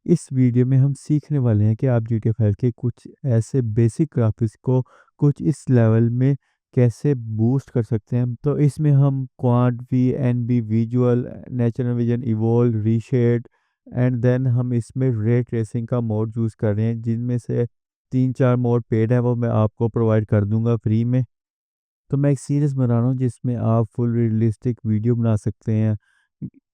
इस वीडियो में हम सीखने वाले हैं कि आप GTA 5 के कुछ ऐसे बेसिक ग्राफिक्स को कुछ इस लेवल में कैसे बूस्ट कर सकते हैं। तो इसमें हम quad V N B visual natural vision evolve reshade and then हम इसमें रे ट्रेसिंग का मोड यूज़ कर रहे हैं, जिनमें से 3-4 मोड पेड है, वो मैं आपको प्रोवाइड कर दूंगा फ्री में। तो मैं एक सीरीज बना रहा हूँ जिसमें आप फुल रियलिस्टिक वीडियो बना सकते हैं।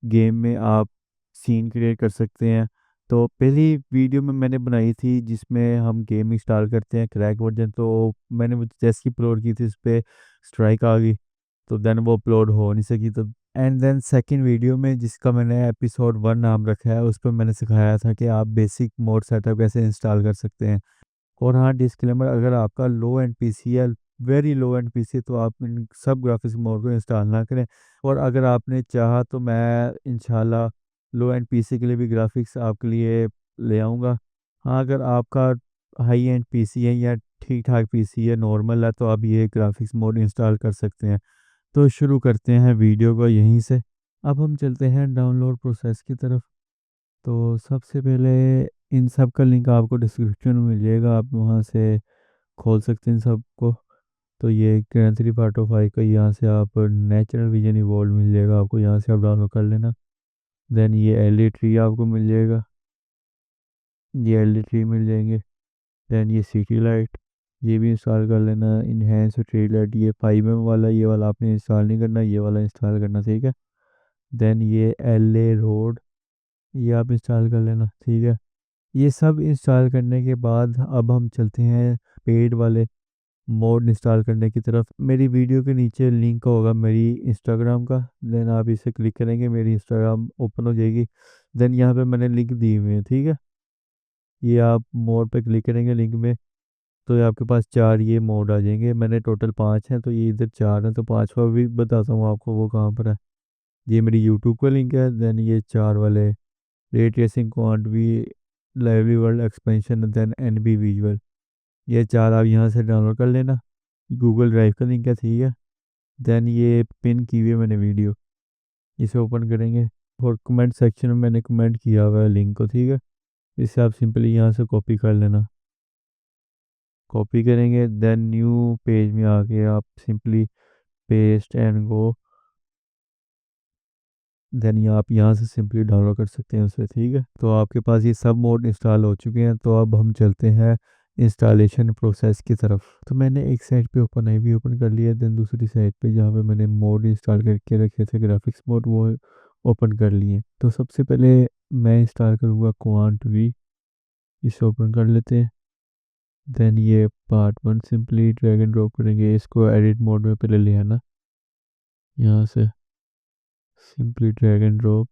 गेम में आप सीन क्रिएट कर सकते हैं। तो पहली वीडियो में मैंने बनाई थी जिसमें हम गेम इंस्टॉल करते हैं क्रैक वर्जन, तो मैंने वो जैसे ही अपलोड की थी उस पर स्ट्राइक आ गई, तो देन वो अपलोड हो नहीं सकी। तो एंड देन सेकंड वीडियो में जिसका मैंने एपिसोड 1 नाम रखा है, उस पर मैंने सिखाया था कि आप बेसिक मोड सेटअप कैसे इंस्टॉल कर सकते हैं। और हाँ, डिस्क्लेमर, अगर आपका लो एंड पीसी है, वेरी लो एंड पीसी, तो आप इन सब ग्राफिक्स मोड को इंस्टॉल ना करें। और अगर आपने चाहा तो मैं इंशाल्लाह लो एंड पीसी के लिए भी ग्राफिक्स आपके लिए ले आऊँगा। हाँ, अगर आपका हाई एंड पीसी है या ठीक ठाक पीसी है, नॉर्मल है, तो आप ये ग्राफिक्स मोड इंस्टॉल कर सकते हैं। तो शुरू करते हैं वीडियो को यहीं से। अब हम चलते हैं डाउनलोड प्रोसेस की तरफ। तो सबसे पहले इन सब का लिंक आपको डिस्क्रिप्शन में मिल जाएगा, आप वहाँ से खोल सकते हैं सबको। तो ये ग्रैंड थ्री पार्ट ऑफ 5 का यहाँ से आप नेचुरल विजन इवॉल्व मिल जाएगा आपको, यहाँ से आप डाउनलोड कर लेना। देन ये एल ई ट्री आपको मिल जाएगा, ये एल ई ट्री मिल जाएंगे। देन ये सिटी लाइट, ये भी इंस्टॉल कर लेना। इनहेंस ट्री लाइट, ये 5M वाला, ये वाला आपने इंस्टॉल नहीं करना, ये वाला इंस्टॉल करना, ठीक है। देन ये एल ए रोड, ये आप इंस्टॉल कर लेना, ठीक है। ये सब इंस्टॉल करने के बाद अब हम चलते हैं पेड वाले मोड इंस्टॉल करने की तरफ। मेरी वीडियो के नीचे लिंक होगा मेरी इंस्टाग्राम का, देन आप इसे क्लिक करेंगे, मेरी इंस्टाग्राम ओपन हो जाएगी। देन यहाँ पे मैंने लिंक दी हुई है, ठीक है। ये आप मोड पे क्लिक करेंगे लिंक में, तो ये आपके पास 4 ये मोड आ जाएंगे। मैंने टोटल 5 हैं, तो ये इधर 4 हैं, तो 5वां भी बताता हूँ आपको वो कहाँ पर है। ये मेरी यूट्यूब का लिंक है। देन ये 4 वाले रे ट्रेसिंग, क्वांट भी, lively world expansion, then N B visual, ये 4 आप यहाँ से डाउनलोड कर लेना। गूगल ड्राइव का लिंक है, ठीक है। देन ये पिन की हुई है मैंने वीडियो, इसे ओपन करेंगे। और कमेंट सेक्शन में मैंने कमेंट किया हुआ है लिंक को, ठीक है। इसे आप सिंपली यहाँ से कॉपी कर लेना। कॉपी करेंगे, देन न्यू पेज में आके आप simply paste and go. Then ये आप यहाँ से सिंपली डाउनलोड कर सकते हैं उसे, ठीक है। तो आपके पास ये सब मोड इंस्टॉल हो चुके हैं, तो अब हम चलते हैं इंस्टॉलेशन प्रोसेस की तरफ। तो मैंने एक साइड पे ओपन आई भी ओपन कर लिया, देन दूसरी साइड पे जहाँ पे मैंने मोड इंस्टॉल करके रखे थे ग्राफिक्स मोड, वो ओपन कर लिए। तो सबसे पहले मैं इंस्टॉल करूँगा क्वांट वी, इसे ओपन कर लेते हैं। देन ये part 1 simply drag and drop करेंगे, इसको एडिट मोड में पहले ले आना, यहाँ से simply drag and drop,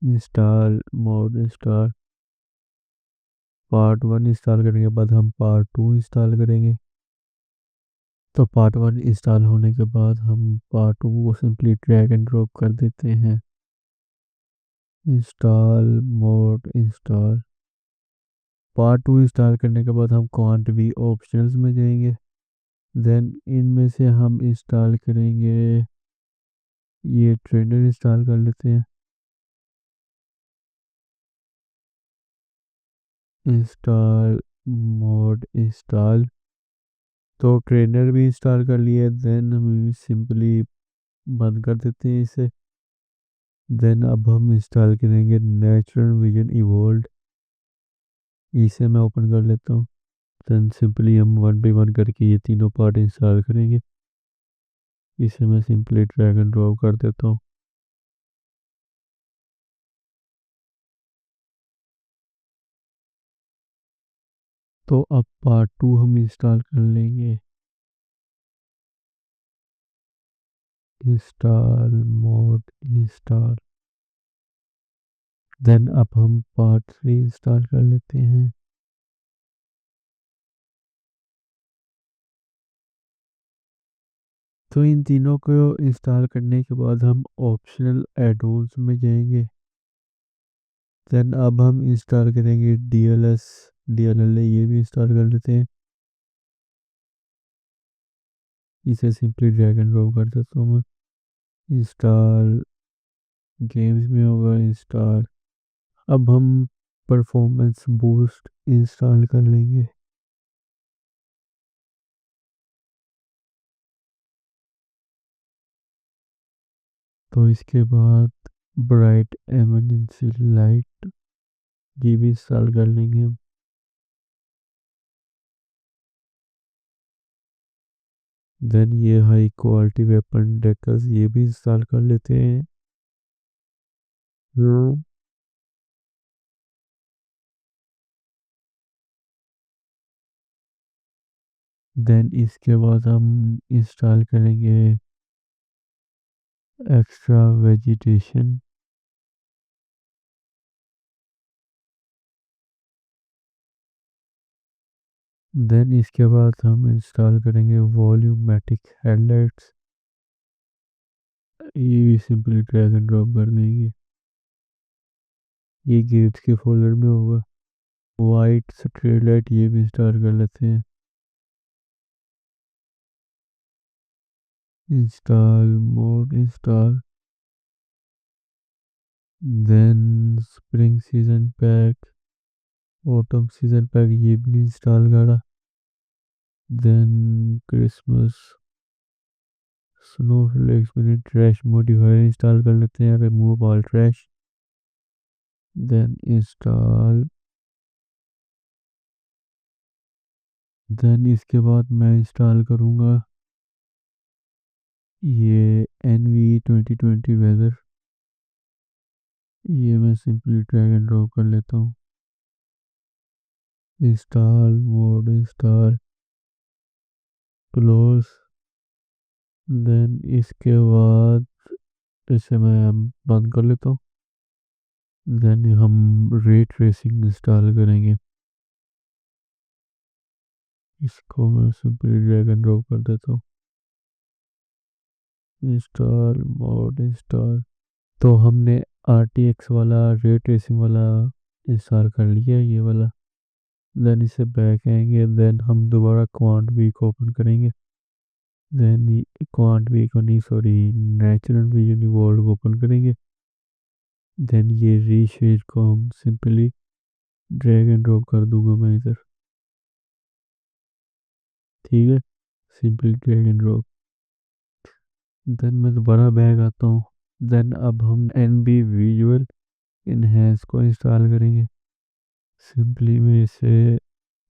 install mode install. Part 1 install करने के बाद हम पार्ट 2 इंस्टॉल करेंगे। तो पार्ट 1 इंस्टॉल होने के बाद हम पार्ट 2 को सिंपली ड्रैग एंड ड्रॉप कर देते हैं। Install mode install. Part 2 install करने के बाद हम क्वांट वी ऑप्शंस में जाएंगे। देन इनमें से हम इंस्टॉल करेंगे, ये ट्रेनर इंस्टॉल कर लेते हैं। इंस्टॉल मोड इंस्टॉल, तो ट्रेनर भी इंस्टॉल कर लिए। देन हम सिंपली बंद कर देते हैं इसे। देन अब हम इंस्टॉल करेंगे नेचुरल विजन इवोल्व, इसे मैं ओपन कर लेता हूँ। देन सिंपली हम 1 बाय 1 करके ये तीनों पार्ट इंस्टॉल करेंगे। इसे मैं सिंपली ड्रैग एंड ड्रॉप कर देता हूँ। तो अब पार्ट 2 हम इंस्टॉल कर लेंगे। Install mode install. देन अब हम पार्ट 3 इंस्टॉल कर लेते हैं। तो इन तीनों को इंस्टॉल करने के बाद हम ऑप्शनल एडोन्स में जाएंगे। देन अब हम इंस्टॉल करेंगे DLL, ये भी इंस्टॉल कर लेते हैं। इसे सिंपली ड्रैग एंड ड्रॉप कर देता हूँ मैं। इंस्टॉल गेम्स में होगा इंस्टॉल, अब हम परफॉर्मेंस बूस्ट इंस्टॉल कर लेंगे। तो इसके बाद ब्राइट एमरजेंसी लाइट ये भी इंस्टॉल कर लेंगे हम। देन ये हाई क्वालिटी वेपन डेकर्स ये भी इंस्टॉल कर लेते हैं। देन इसके बाद हम इंस्टॉल करेंगे एक्स्ट्रा वेजिटेशन। देन इसके बाद हम इंस्टॉल करेंगे वॉल्यूमेटिक हेडलाइट्स। ये भी सिंपली ड्रैग एंड ड्रॉप कर देंगे। ये गेट्स के फोल्डर में होगा। वाइट स्ट्रीट लाइट ये भी इंस्टॉल कर लेते हैं। Install mode install. Then spring season pack autumn season pack ये भी इंस्टॉल करा। देन क्रिसमस स्नोफ्लेक्स में ट्रैश मॉडिफायर इंस्टॉल कर लेते हैं। Remove all trash. Then install. Then इसके बाद मैं इंस्टॉल करूँगा ये NV 2020 वेदर। ये मैं सिंपली ड्रैग एंड ड्रॉप कर लेता हूँ। Install mode install close. Then इसके बाद इसे मैं बंद कर लेता हूँ। देन हम रे ट्रेसिंग इंस्टॉल करेंगे। इसको मैं सिंपली ड्रैग एंड ड्रॉप कर देता हूँ। Install mode install. तो हमने RTX वाला रे ट्रेसिंग वाला इंस्टॉल कर लिया ये वाला। देन इसे बैक आएंगे। देन हम दोबारा क्वांट वीक ओपन करेंगे। देन क्वांट वीक नहीं sorry natural vision evolve open करेंगे। देन ये रीशेड को हम सिंपली ड्रैग एंड ड्रॉप कर दूंगा मैं इधर। ठीक है simply drag and drop. Then मैं दोबारा बैक आता हूँ। देन अब हम NB विजुअल इनहेंस को इंस्टॉल करेंगे। सिंपली मैं इसे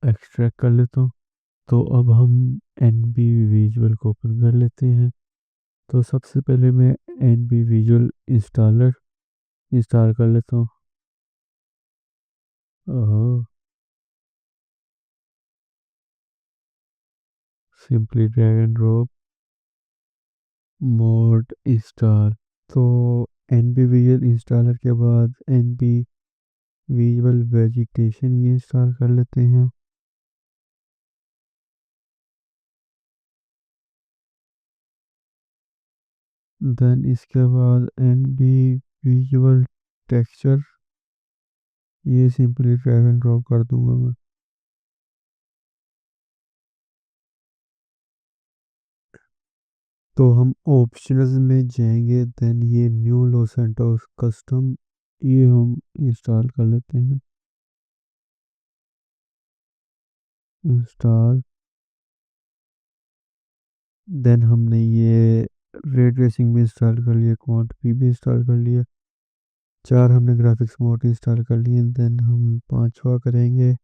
एक्सट्रैक्ट कर लेता हूँ। तो अब हम NB विजुअल को ओपन कर लेते हैं। तो सबसे पहले मैं NB विजुअल इंस्टॉलर इंस्टॉल कर लेता हूँ। Simply drag and drop mode install. तो NB विजुअल इंस्टॉलर के बाद NB विजुअल वेजिटेशन ये इंस्टॉल कर लेते हैं। देन इसके बाद NB विजुअल टेक्सचर ये सिंपली ड्रैग एंड ड्रॉप कर दूंगा मैं। तो हम ऑप्शंस में जाएंगे। देन ये न्यू लॉस सैंटोस कस्टम ये हम इंस्टॉल कर लेते हैं। इंस्टॉल। देन हमने ये रेड रेसिंग भी इंस्टॉल कर लिया क्वांट भी इंस्टॉल कर लिया। 4 हमने ग्राफिक्स मोड इंस्टॉल कर लिए। देन हम पांचवा करेंगे।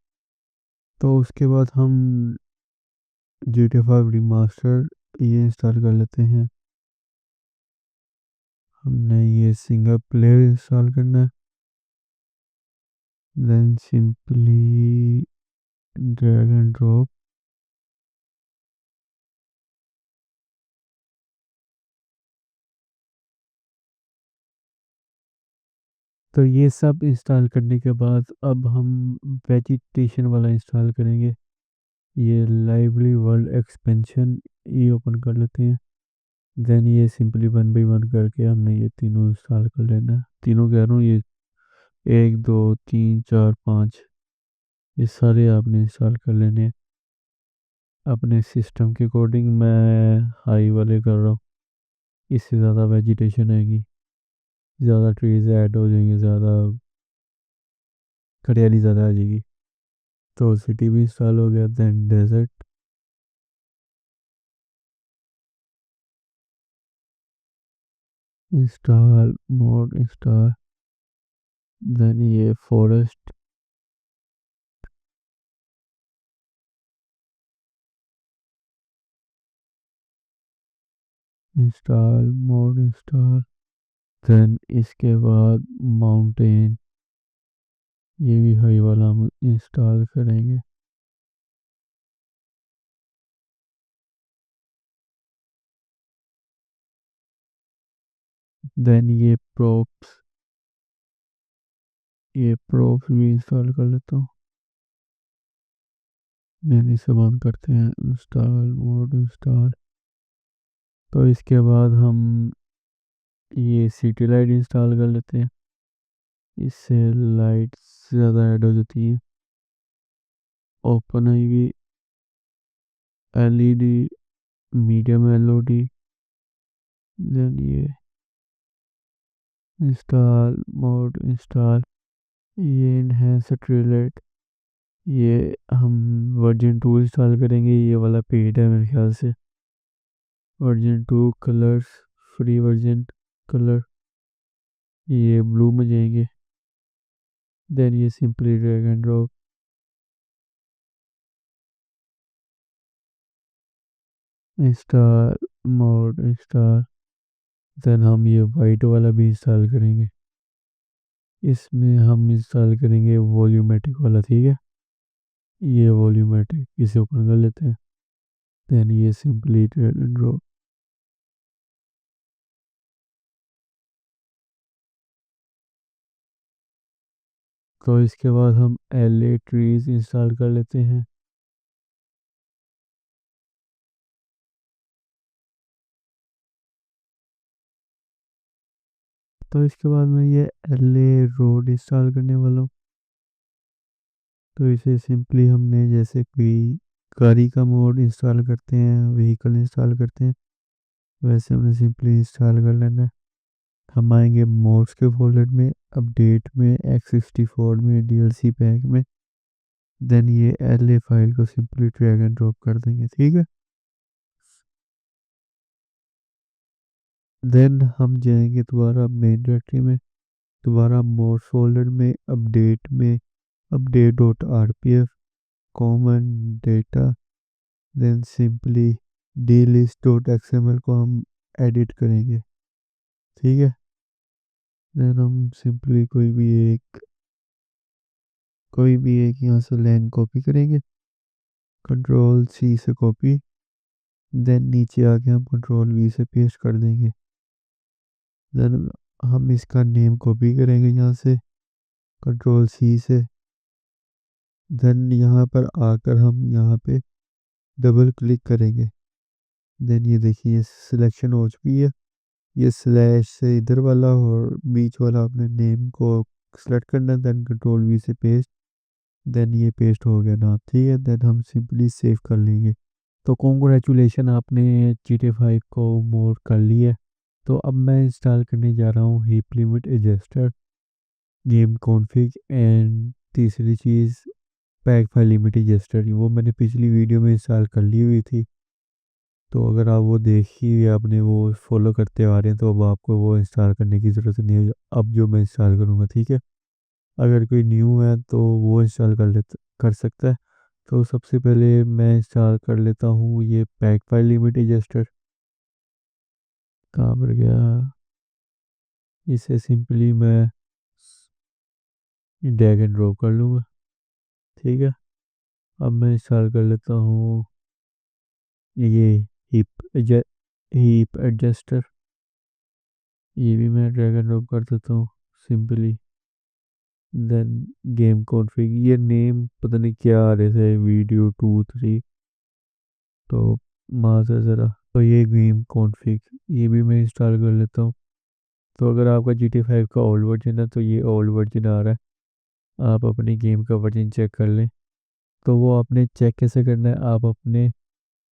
तो उसके बाद हम GTA 5 रिमास्टर ये इंस्टॉल कर लेते हैं। हमने ये सिंगल प्लेयर इंस्टॉल करना है। Then simply drag and drop. तो ये सब इंस्टॉल करने के बाद अब हम वेजिटेशन वाला इंस्टॉल करेंगे। ये लाइवली वर्ल्ड एक्सपेंशन ये ओपन कर लेते हैं। देन ये सिंपली 1 बाई 1 करके हमने ये तीनों इंस्टॉल कर लेना है। तीनों कह रहा हूँ ये 1 2 3 4 5 ये सारे आपने इंस्टॉल कर लेने हैं। अपने सिस्टम के अकॉर्डिंग मैं हाई वाले कर रहा हूँ। इससे ज़्यादा वेजिटेशन आएगी ज़्यादा ट्रीज ऐड हो जाएंगे ज़्यादा हरियाली ज़्यादा आ जाएगी। तो सिटी भी इंस्टॉल हो गया, then desert, install mode install, then ये forest, install mode install, then इसके बाद माउंटेन, ये भी हाई वाला हम इंस्टॉल करेंगे। देन ये प्रोप्स भी इंस्टॉल कर लेता हूँ। देन इसे बंद करते हैं, इंस्टॉल मोड इंस्टॉल। तो इसके बाद हम ये सिटी लाइट इंस्टॉल कर लेते हैं, इससे लाइट ज़्यादा ऐड हो जाती है। Open IV, LED, medium LOD, then ये इंस्टॉल मोड इंस्टॉल, ये इनहेंस ट्रिलेट, ये हम वर्जन 2 इंस्टॉल करेंगे, ये वाला पेड है मेरे ख्याल से। Version 2 colours, free version colour, ये ब्लू में जाएंगे। देन ये simply drag and drop, install mode install. Then हम ये वाइट वाला भी इंस्टॉल करेंगे, इसमें हम इंस्टॉल करेंगे वॉल्यूमेट्रिक वाला, ठीक है। ये वॉल्यूमेट्रिक, इसे ओपन कर लेते हैं। देन ये सिंपली ड्रैग एंड ड्रॉप। तो इसके बाद हम एलए ट्रीज इंस्टॉल कर लेते हैं। तो इसके बाद मैं ये एलए रोड इंस्टॉल करने वाला हूँ। तो इसे सिंपली हमने जैसे कोई गाड़ी का मोड इंस्टॉल करते हैं, व्हीकल इंस्टॉल करते हैं, वैसे हमने सिंपली इंस्टॉल कर लेना है। हम आएंगे मोड्स के फोल्डर में, अपडेट में, X64 में, डीएलसी पैक में। देन ये एलए फाइल को सिंपली ड्रैग एंड ड्रॉप कर देंगे, ठीक है। देन हम जाएंगे दोबारा मेन डायरेक्टरी में, दोबारा मोड्स फोल्डर में, अपडेट में, update dot RPF, common data, then simply D list dot XML को हम एडिट करेंगे, ठीक है। देन हम सिंपली कोई भी एक यहाँ से लाइन कॉपी करेंगे, कंट्रोल सी से कॉपी, देन नीचे आके हम कंट्रोल वी से पेस्ट कर देंगे। देन हम इसका नेम कॉपी करेंगे यहाँ से, कंट्रोल सी से। देन यहाँ पर आकर हम यहाँ पे डबल क्लिक करेंगे। देन ये देखिए सिलेक्शन हो चुकी है। ये स्लैश से इधर वाला और बीच वाला अपने नेम को सेलेक्ट करना, देन कंट्रोल वी से पेस्ट। देन ये पेस्ट हो गया ना, ठीक है। देन हम सिंपली सेव कर लेंगे। तो कॉन्ग्रेचुलेशन, आपने GTA 5 को मोड कर लिया है। तो अब मैं इंस्टॉल करने जा रहा हूँ heap limit adjuster, game config, and तीसरी चीज़ पैक फाइल लिमिट एडजस्टर। वो मैंने पिछली वीडियो में इंस्टॉल कर ली हुई थी, तो अगर आप वो देखी आपने वो फॉलो करते आ रहे हैं तो अब आपको वो इंस्टॉल करने की ज़रूरत नहीं है, अब जो मैं इंस्टॉल करूँगा, ठीक है। अगर कोई न्यू है तो वो इंस्टॉल कर सकता है। तो सबसे पहले मैं इंस्टॉल कर लेता हूँ ये पैक फाइल लिमिट एडजस्टर। कहाँ पर गया, इसे सिंपली मैं ड्रैग एंड ड्रॉप कर लूँगा, ठीक है। अब मैं इंस्टॉल कर लेता हूँ ये हीप एडजस्टर, ये भी मैं ड्रैग एंड ड्रॉप कर देता हूँ सिंपली। देन गेम कॉन्फ़िग, ये नेम पता नहीं क्या आ रहे थे, वीडियो 2 3, तो माज़ ज़रा। तो ये गेम कॉन्फ़िग, ये भी मैं इंस्टॉल कर लेता हूँ। तो अगर आपका GTA 5 का ओल्ड वर्जन है तो ये ओल्ड वर्जन आ रहा है, आप अपनी गेम का वर्जन चेक कर लें। तो वो आपने चेक कैसे करना है, आप अपने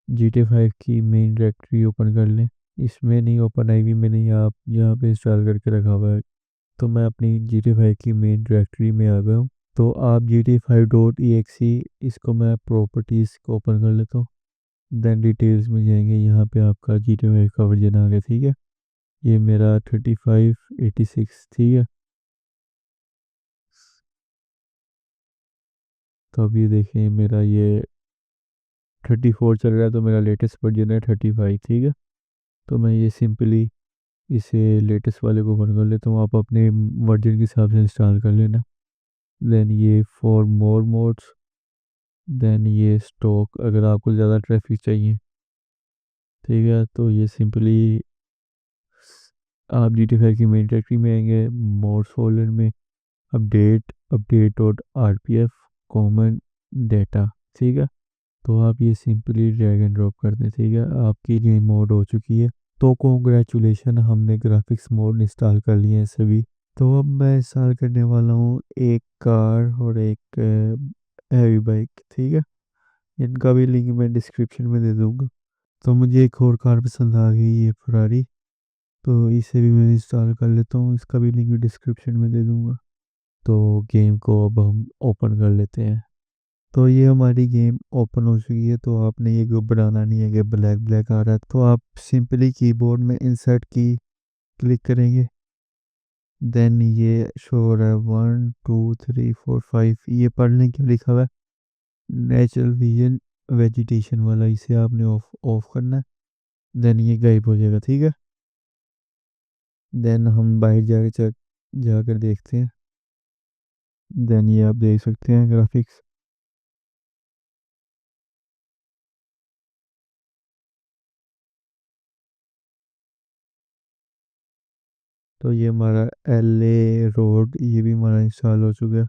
GTA 5 की मेन डायरेक्टरी ओपन कर लें। इसमें नहीं, ओपन आईवी में नहीं, आप जहाँ पे इंस्टॉल करके रखा हुआ है। तो मैं अपनी GTA 5 की मेन डायरेक्टरी में आ गया हूँ। तो आप GT5.exe, इसको मैं प्रॉपर्टीज़ को ओपन कर लेता हूँ। देन डिटेल्स में जाएंगे, यहाँ पे आपका GT5 का वर्जन आ गया, ठीक है। ये मेरा 3586, ठीक है। तो अभी देखें मेरा ये 34 चल रहा है, तो मेरा लेटेस्ट वर्जन है 35, ठीक है। तो मैं ये सिंपली इसे लेटेस्ट वाले को ओपन कर लेता हूँ, आप अपने वर्जन के हिसाब से इंस्टॉल कर लेना। देन ये फॉर मोर मोड्स, देन ये स्टॉक, अगर आपको ज़्यादा ट्रैफिक चाहिए, ठीक है, तो ये सिंपली आप GT5 की मेन डायरेक्टरी में आएंगे, मोड्स फोल्डर में अपडेट और RPF कॉमन डेटा, ठीक है। तो आप ये सिंपली ड्रैग एंड ड्रॉप कर दें, ठीक है, आपकी गेम मोड हो चुकी है। तो कॉन्ग्रेचुलेशन, हमने ग्राफिक्स मोड इंस्टॉल कर लिए हैं सभी। तो अब मैं इंस्टॉल करने वाला हूँ एक कार और एक हैवी बाइक, ठीक है। इनका भी लिंक मैं डिस्क्रिप्शन में दे दूँगा। तो मुझे एक और कार पसंद आ गई, ये फरारी, तो इसे भी मैं इंस्टॉल कर लेता हूँ, इसका भी लिंक डिस्क्रिप्शन में दे दूँगा। तो गेम को अब हम ओपन कर लेते हैं। तो ये हमारी गेम ओपन हो चुकी है। तो आपने ये घबराना नहीं है कि ब्लैक ब्लैक आ रहा है, तो आप सिंपली कीबोर्ड में इंसर्ट की क्लिक करेंगे। देन ये शो हो रहा है 1 2 3 4 5, ये पढ़ने के लिए लिखा हुआ है नेचुरल विजन वेजिटेशन वाला, इसे आपने ऑफ ऑफ करना है। देन ये गायब हो जाएगा, ठीक है। देन हम बाहर जाकर जाकर देखते हैं। देन ये आप देख सकते हैं ग्राफिक्स। तो ये हमारा LA रोड, ये भी हमारा इंस्टॉल हो चुका है।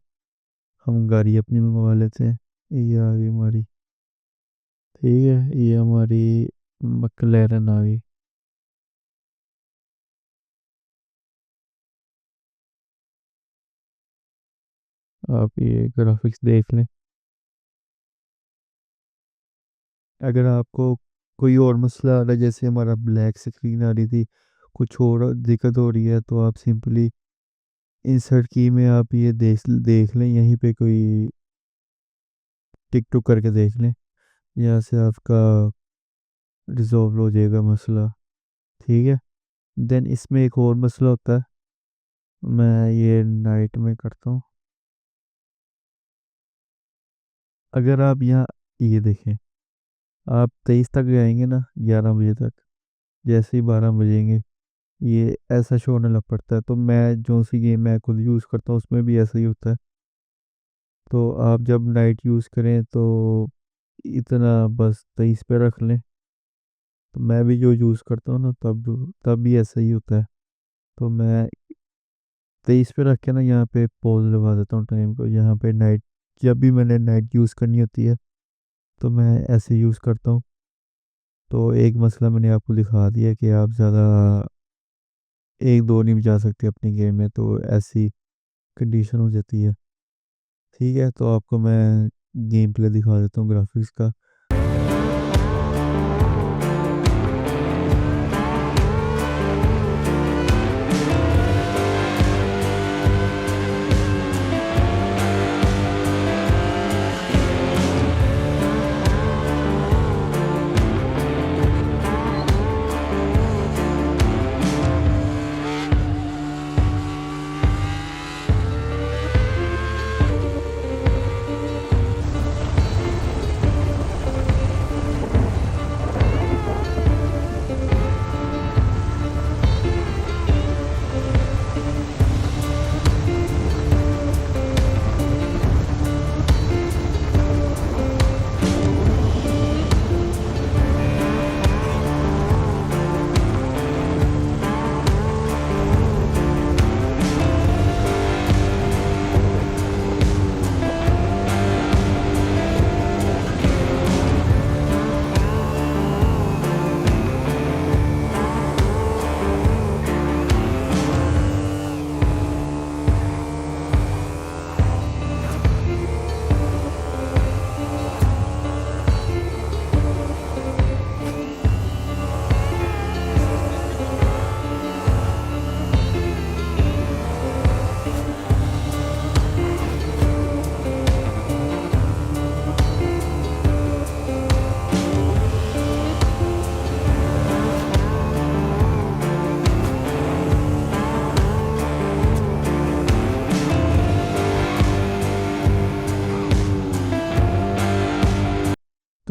हम गाड़ी अपनी मंगवा लेते हैं। ये आ गई हमारी, ठीक है, ये हमारी मैक्लेरन आ गई। आप ये ग्राफिक्स देख लें। अगर आपको कोई और मसला आ रहा है, जैसे हमारा ब्लैक स्क्रीन आ रही थी, कुछ और दिक्कत हो रही है, तो आप सिंपली इंसर्ट की में आप ये देख लें, यहीं पे कोई टिक टुक करके देख लें, यहाँ से आपका रिजॉल्व हो जाएगा मसला, ठीक है। देन इसमें एक और मसला होता है, मैं ये नाइट में करता हूँ। अगर आप यहाँ ये देखें, आप 23 तक जाएंगे ना, 11 बजे तक, जैसे ही 12 बजेंगे ये ऐसा शो होने लग पड़ता है। तो मैं जो सी गेम मैं खुद यूज़ करता हूँ उसमें भी ऐसा ही होता है। तो आप जब नाइट यूज़ करें तो इतना बस 23 पे रख लें। तो मैं भी जो यूज़ करता हूँ ना, तब तब भी ऐसा ही होता है। तो मैं 23 पे रख के ना यहाँ पे पॉज लगा देता हूँ टाइम को, यहाँ पे नाइट, जब भी मैंने नाइट यूज़ करनी होती है तो मैं ऐसे यूज़ करता हूँ। तो एक मसला मैंने आपको दिखा दिया कि आप ज़्यादा एक दो नहीं बजा सकते अपनी गेम में, तो ऐसी कंडीशन हो जाती है, ठीक है। तो आपको मैं गेम प्ले दिखा देता हूँ ग्राफिक्स का।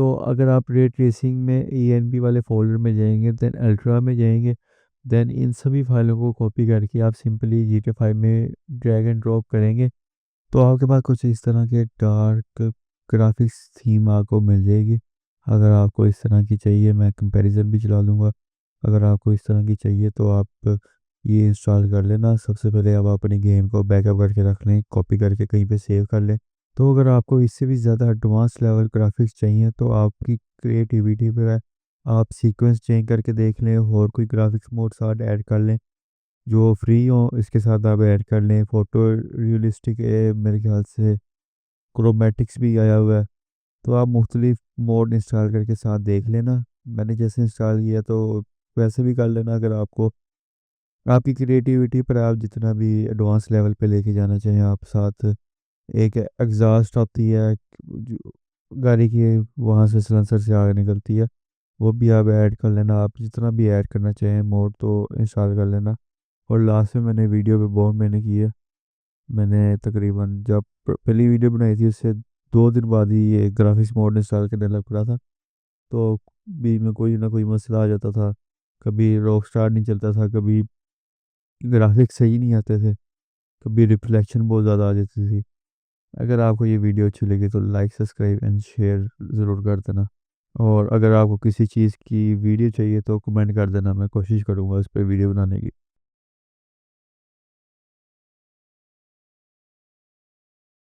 तो अगर आप रे ट्रेसिंग में ENB वाले फ़ोल्डर में जाएँगे, देन अल्ट्रा में जाएँगे, देन इन सभी फ़ाइलों को कॉपी करके आप सिंपली GTA 5 में ड्रैग एंड ड्रॉप करेंगे, तो आपके पास कुछ इस तरह के डार्क ग्राफ़िक्स थीम आपको मिल जाएगी। अगर आपको इस तरह की चाहिए, मैं कंपैरिज़न भी चला दूँगा। अगर आपको इस तरह की चाहिए तो आप ये इंस्टॉल कर लेना। सबसे पहले आप अपनी गेम को बैकअप करके रख लें, कॉपी करके कहीं पे सेव कर लें। तो अगर आपको इससे भी ज़्यादा एडवांस लेवल ग्राफ़िक्स चाहिए तो आपकी क्रिएटिविटी पर है। आप सीक्वेंस चेंज करके देख लें और कोई ग्राफ़िक्स मोड्स आप ऐड कर लें, जो फ्री हो इसके साथ आप ऐड कर लें। फ़ोटो रियलिस्टिक मेरे ख़्याल से क्रोमैटिक्स भी आया हुआ है। तो आप मुख्तलिफ मोड इंस्टॉल करके साथ देख लेना। मैंने जैसे इंस्टॉल किया तो वैसे भी कर लेना। अगर आपको आपकी क्रिएटिविटी पर आप जितना भी एडवांस लेवल पे लेके जाना चाहें, आप साथ एक एग्ज़ॉस्ट आती है जो गाड़ी की, वहाँ से सिलेंसर से आग निकलती है, वो भी आप ऐड कर लेना। आप जितना भी ऐड करना चाहें मोड तो इंस्टॉल कर लेना। और लास्ट में मैंने वीडियो पे बहुत मेहनत की है। मैंने तकरीबन जब पहली वीडियो बनाई थी उससे 2 दिन बाद ही ये ग्राफिक्स मोड इंस्टॉल करने लग पड़ा था। तो बीच में कोई ना कोई मसला आ जाता था, कभी रॉक स्टार नहीं चलता था, कभी ग्राफिक्स सही नहीं आते थे, कभी रिफ्लेक्शन बहुत ज़्यादा आ जाती थी। अगर आपको ये वीडियो अच्छी लगी तो लाइक सब्सक्राइब एंड शेयर ज़रूर कर देना। और अगर आपको किसी चीज़ की वीडियो चाहिए तो कमेंट कर देना, मैं कोशिश करूँगा उस पर वीडियो बनाने की।